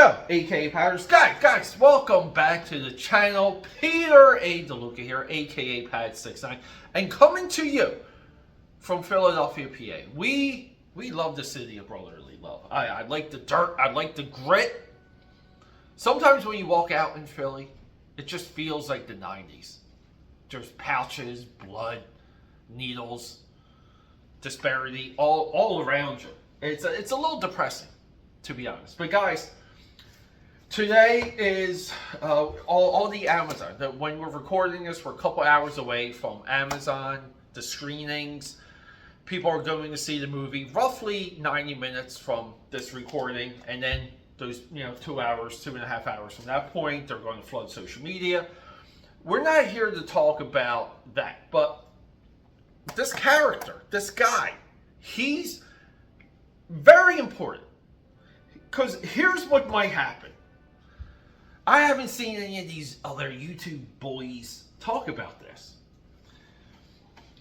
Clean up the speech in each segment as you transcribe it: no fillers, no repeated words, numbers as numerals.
Yo, AKAPADers, guys, welcome back to the channel. Peter A. DeLuca here, aka Pad69, and coming to you from Philadelphia, PA. We love the city of brotherly love. I like the dirt, I like the grit. Sometimes when you walk out in Philly, it just feels like the 90s. There's pouches, blood, needles, disparity all around you. It's a little depressing, to be honest. But guys, today is all the Amazon. When we're recording this, we're a couple hours away from Amazon, the screenings. People are going to see the movie roughly 90 minutes from this recording, and then those 2 hours, 2.5 hours from that point, they're going to flood social media. We're not here to talk about that, but this character, this guy, he's very important. Because here's what might happen. I haven't seen any of these other YouTube boys talk about this.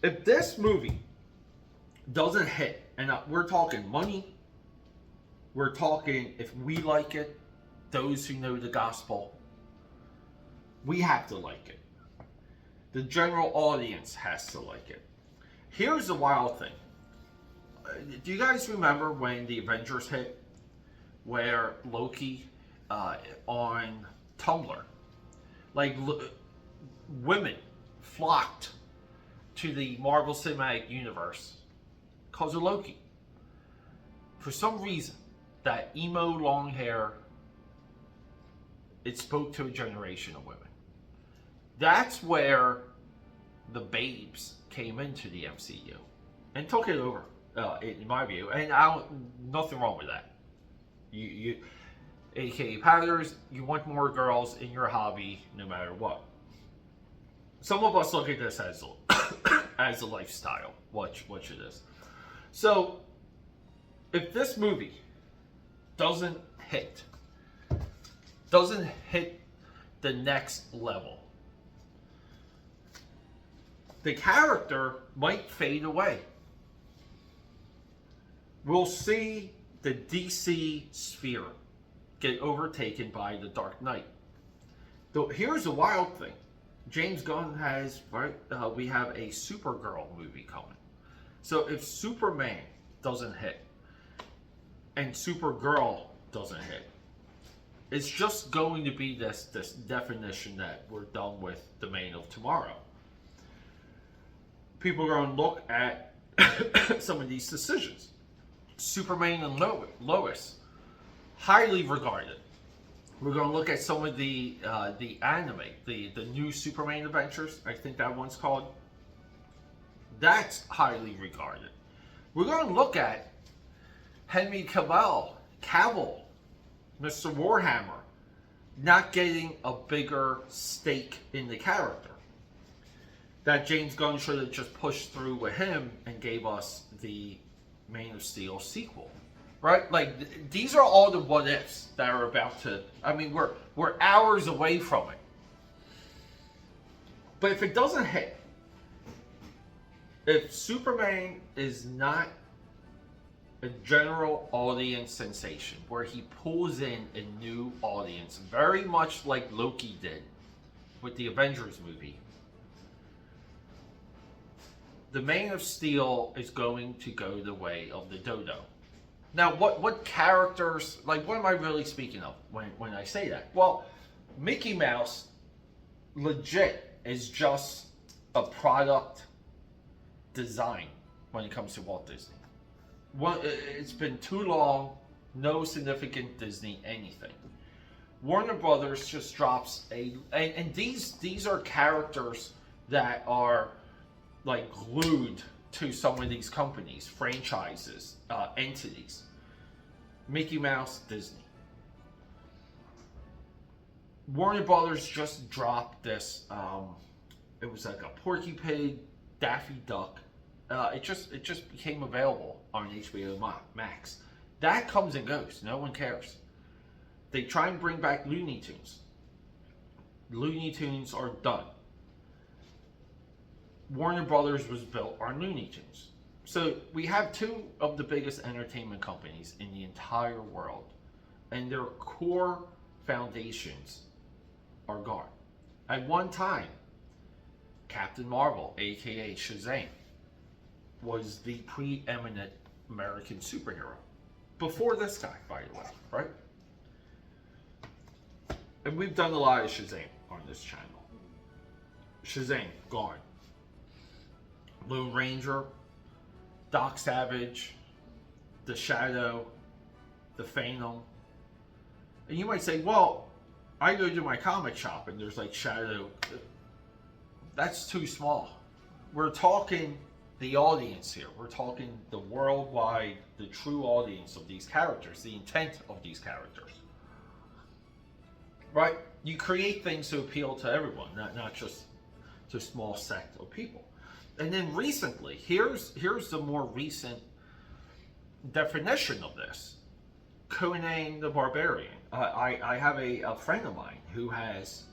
If this movie doesn't hit, and we're talking money, we're talking if we like it, those who know the gospel, we have to like it. The general audience has to like it. Here's the wild thing. Do you guys remember when the Avengers hit? Where Loki on Tumblr, women flocked to the Marvel Cinematic Universe because of Loki. For some reason, that emo long hair, it spoke to a generation of women. That's where the babes came into the MCU and took it over, in my view. And nothing wrong with that. You AKAPADers, you want more girls in your hobby no matter what. Some of us look at this as a lifestyle, which it is. So, if this movie doesn't hit the next level, the character might fade away. We'll see the DC sphere get overtaken by the Dark Knight. Though here's the wild thing. James Gunn has, we have a Supergirl movie coming. So if Superman doesn't hit and Supergirl doesn't hit, it's just going to be this definition that we're done with the Man of Tomorrow. People are going to look at some of these decisions. Superman and Lois, highly regarded. We're going to look at some of the anime, the new Superman adventures. I think that one's called. That's highly regarded. We're going to look at Henry Cavill, Mr. Warhammer, not getting a bigger stake in the character. That James Gunn should have just pushed through with him and gave us the Man of Steel sequel, right? Like, these are all the what ifs that are about to. I mean, we're hours away from it. But if it doesn't hit, if Superman is not a general audience sensation, where he pulls in a new audience, very much like Loki did with the Avengers movie, the Man of Steel is going to go the way of the dodo. Now, what characters, what am I really speaking of when I say that? Well, Mickey Mouse, legit, is just a product design when it comes to Walt Disney. It's been too long, no significant Disney anything. Warner Brothers just drops and these are characters that are glued to some of these companies, franchises, entities. Mickey Mouse, Disney. Warner Brothers just dropped this. It was like a Porky Pig, Daffy Duck. It just became available on HBO Max. That comes and goes. No one cares. They try and bring back Looney Tunes. Looney Tunes are done. Warner Brothers was built on Looney Tunes. So we have two of the biggest entertainment companies in the entire world and their core foundations are gone. At one time, Captain Marvel, aka Shazam, was the preeminent American superhero. Before this guy, by the way, right? And we've done a lot of Shazam on this channel. Shazam, gone. Lone Ranger, Doc Savage, The Shadow, The Phantom. And you might say, well, I go to my comic shop and there's like Shadow. That's too small. We're talking the audience here. We're talking the worldwide, the true audience of these characters, the intent of these characters. Right? You create things to appeal to everyone, not just to a small sect of people. And then recently, here's the more recent definition of this. Conan the Barbarian. I have a friend of mine who has,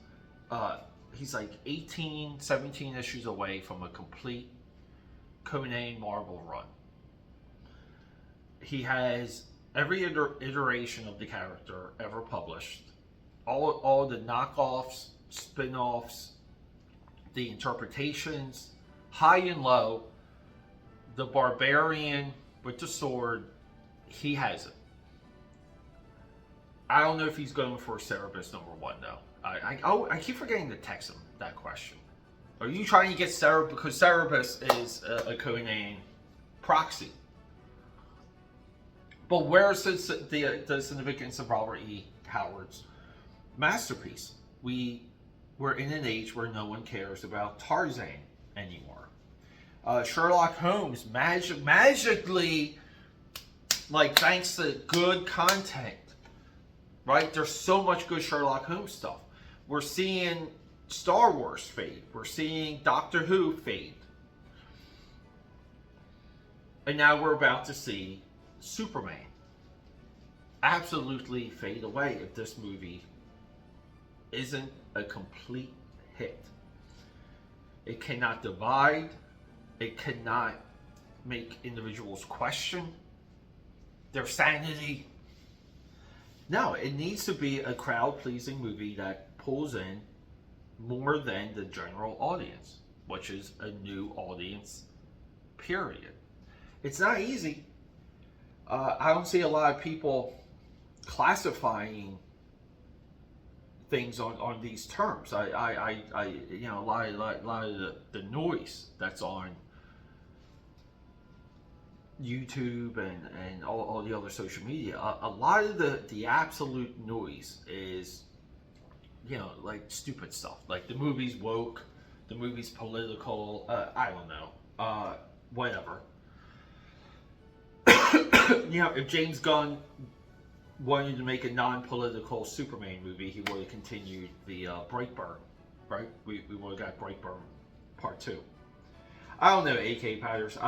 he's like 18, 17 issues away from a complete Conan Marvel run. He has every iteration of the character ever published. All the knockoffs, spin-offs, the interpretations, high and low, the barbarian with the sword, he has it. I don't know if he's going for Cerebus #1 though. I keep forgetting to text him that question. Are you trying to get Cerebus? Because Cerebus is a Conan proxy. But where's the significance of Robert E. Howard's masterpiece? We're in an age where no one cares about Tarzan anymore. Sherlock Holmes magically, like, thanks to good content, right? There's so much good Sherlock Holmes stuff. We're seeing Star Wars fade. We're seeing Doctor Who fade. And now we're about to see Superman absolutely fade away if this movie isn't a complete hit. It cannot divide. It cannot make individuals question their sanity. No, it needs to be a crowd-pleasing movie that pulls in more than the general audience, which is a new audience, period. It's not easy. I don't see a lot of people classifying things on these terms. I you know, a lot of the noise that's on YouTube and all the other social media, a lot of the absolute noise is, you know, like stupid stuff. Like the movie's woke, the movie's political, I don't know, whatever. You know, if James Gunn wanted to make a non-political Superman movie, he would have continued the Brightburn, right? We would have got Brightburn Part 2. I don't know, AKAPADers.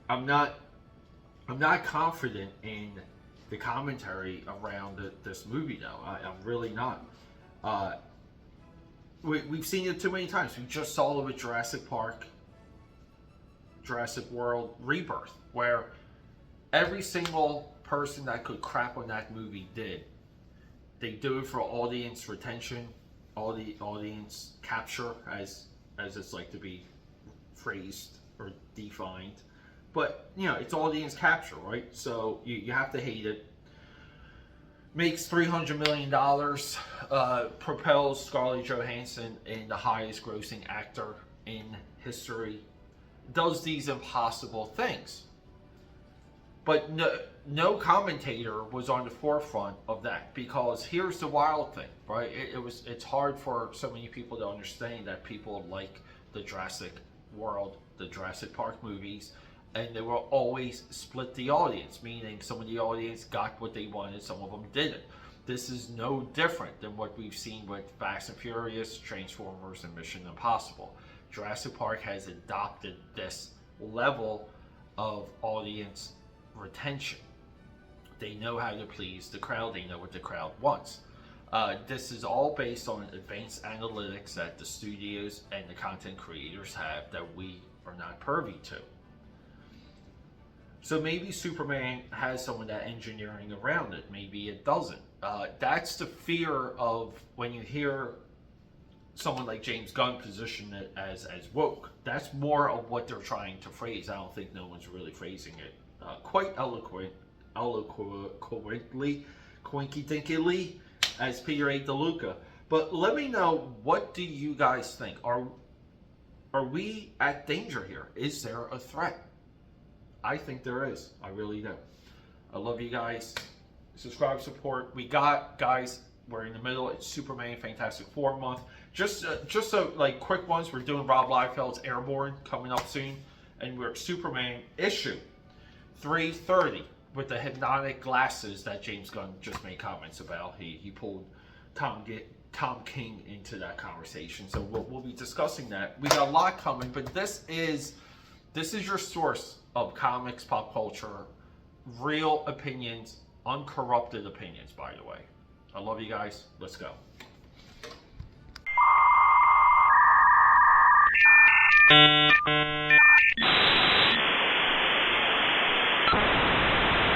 I'm not confident in the commentary around this movie, though. I'm really not. We've seen it too many times. We just saw it with Jurassic Park, Jurassic World Rebirth, where every single person that could crap on that movie did. They do it for audience retention, audience capture, as it's like to be phrased or defined. But, you know, it's audience capture, right? So you have to hate it. Makes $300 million, propels Scarlett Johansson in the highest grossing actor in history, does these impossible things. But no commentator was on the forefront of that, because here's the wild thing, right? It's hard for so many people to understand that people like the Jurassic World, the Jurassic Park movies, and they will always split the audience, meaning some of the audience got what they wanted, some of them didn't. This is no different than what we've seen with Fast and Furious, Transformers, and Mission Impossible. Jurassic Park has adopted this level of audience retention. They know how to please the crowd. They know what the crowd wants. This is all based on advanced analytics that the studios and the content creators have that we are not privy to. So maybe Superman has some of that engineering around it. Maybe it doesn't. That's the fear of when you hear someone like James Gunn position it as woke. That's more of what they're trying to phrase. I don't think no one's really phrasing it quite eloquently, quinky dinkily, as Peter A. DeLuca. But let me know, what do you guys think? Are we at danger here? Is there a threat? I think there is. I really do. I love you guys. Subscribe, support. We got, guys, we're in the middle. It's Superman Fantastic Four month. Just so like quick ones. We're doing Rob Liefeld's Airborne coming up soon, and we're Superman issue 330 with the hypnotic glasses that James Gunn just made comments about. He pulled Tom King into that conversation, so we'll be discussing that. We got a lot coming, but this is your source of comics, pop culture, real opinions, uncorrupted opinions, by the way. I love you guys. Let's go.